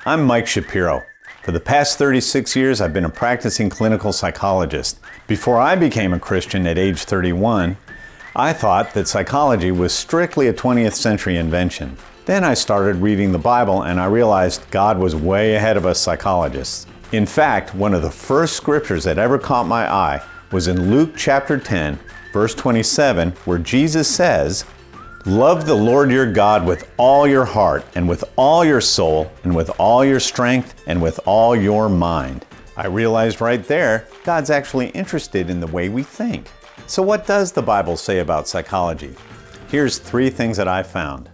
I'm Mike Shapiro. For the past 36 years, I've been a practicing clinical psychologist. Before I became a Christian at age 31, I thought that psychology was strictly a 20th century invention. Then I started reading the Bible and I realized God was way ahead of us psychologists. In fact, one of the first scriptures that ever caught my eye was in Luke chapter 10, verse 27, where Jesus says, "Love the Lord your God with all your heart and with all your soul and with all your strength and with all your mind." I realized right there, God's actually interested in the way we think. So what does the Bible say about psychology? Here's 3 things that I found.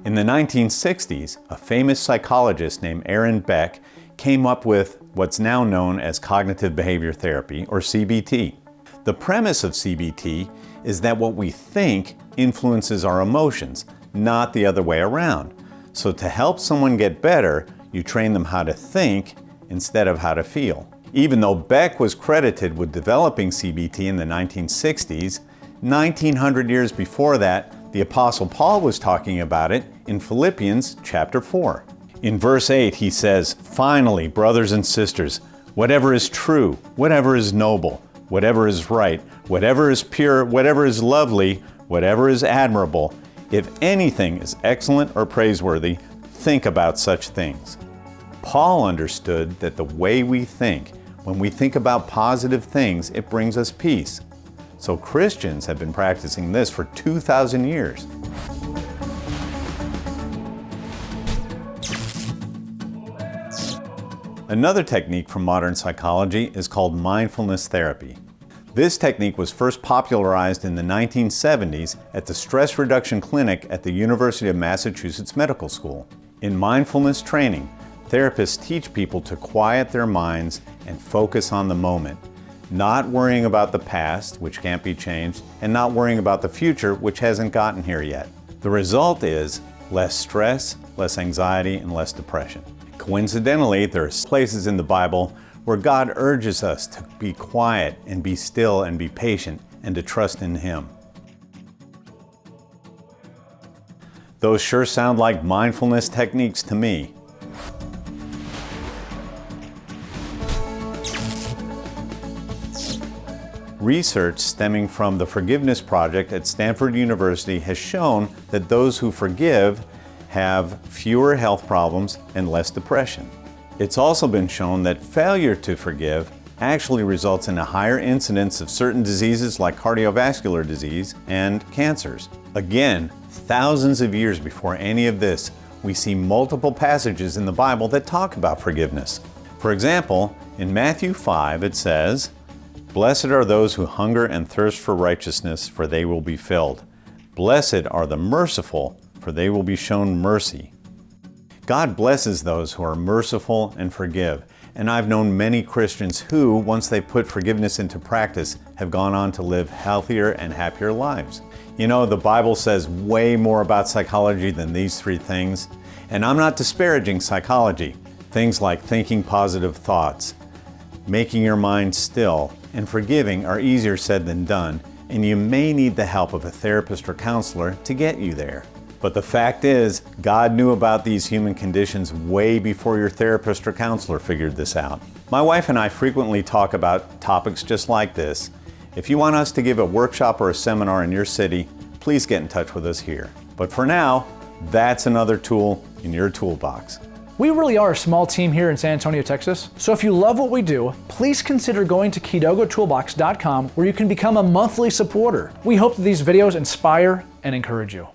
In the 1960s, a famous psychologist named Aaron Beck came up with what's now known as cognitive behavior therapy, or CBT. The premise of CBT is that what we think influences our emotions, not the other way around. So to help someone get better, you train them how to think instead of how to feel. Even though Beck was credited with developing CBT in the 1960s, 1900 years before that, the Apostle Paul was talking about it in Philippians chapter 4. In verse 8, he says, "Finally, brothers and sisters, whatever is true, whatever is noble, whatever is right, whatever is pure, whatever is lovely, whatever is admirable, if anything is excellent or praiseworthy, think about such things." Paul understood that the way we think, when we think about positive things, it brings us peace. So Christians have been practicing this for 2,000 years. Another technique from modern psychology is called mindfulness therapy. This technique was first popularized in the 1970s at the Stress Reduction Clinic at the University of Massachusetts Medical School. In mindfulness training, therapists teach people to quiet their minds and focus on the moment, not worrying about the past, which can't be changed, and not worrying about the future, which hasn't gotten here yet. The result is less stress, less anxiety, and less depression. Coincidentally, there are places in the Bible where God urges us to be quiet and be still and be patient and to trust in Him. Those sure sound like mindfulness techniques to me. Research stemming from the Forgiveness Project at Stanford University has shown that those who forgive have fewer health problems and less depression. It's also been shown that failure to forgive actually results in a higher incidence of certain diseases like cardiovascular disease and cancers. Again, thousands of years before any of this, we see multiple passages in the Bible that talk about forgiveness. For example, in Matthew 5 it says, "Blessed are those who hunger and thirst for righteousness, for they will be filled. Blessed are the merciful, for they will be shown mercy." God blesses those who are merciful and forgive. And I've known many Christians who, once they put forgiveness into practice, have gone on to live healthier and happier lives. You know, the Bible says way more about psychology than these 3 things. And I'm not disparaging psychology. Things like thinking positive thoughts, making your mind still, and forgiving are easier said than done, and you may need the help of a therapist or counselor to get you there. But the fact is, God knew about these human conditions way before your therapist or counselor figured this out. My wife and I frequently talk about topics just like this. If you want us to give a workshop or a seminar in your city, please get in touch with us here. But for now, that's another tool in your toolbox. We really are a small team here in San Antonio, Texas. So if you love what we do, please consider going to KidogoToolbox.com where you can become a monthly supporter. We hope that these videos inspire and encourage you.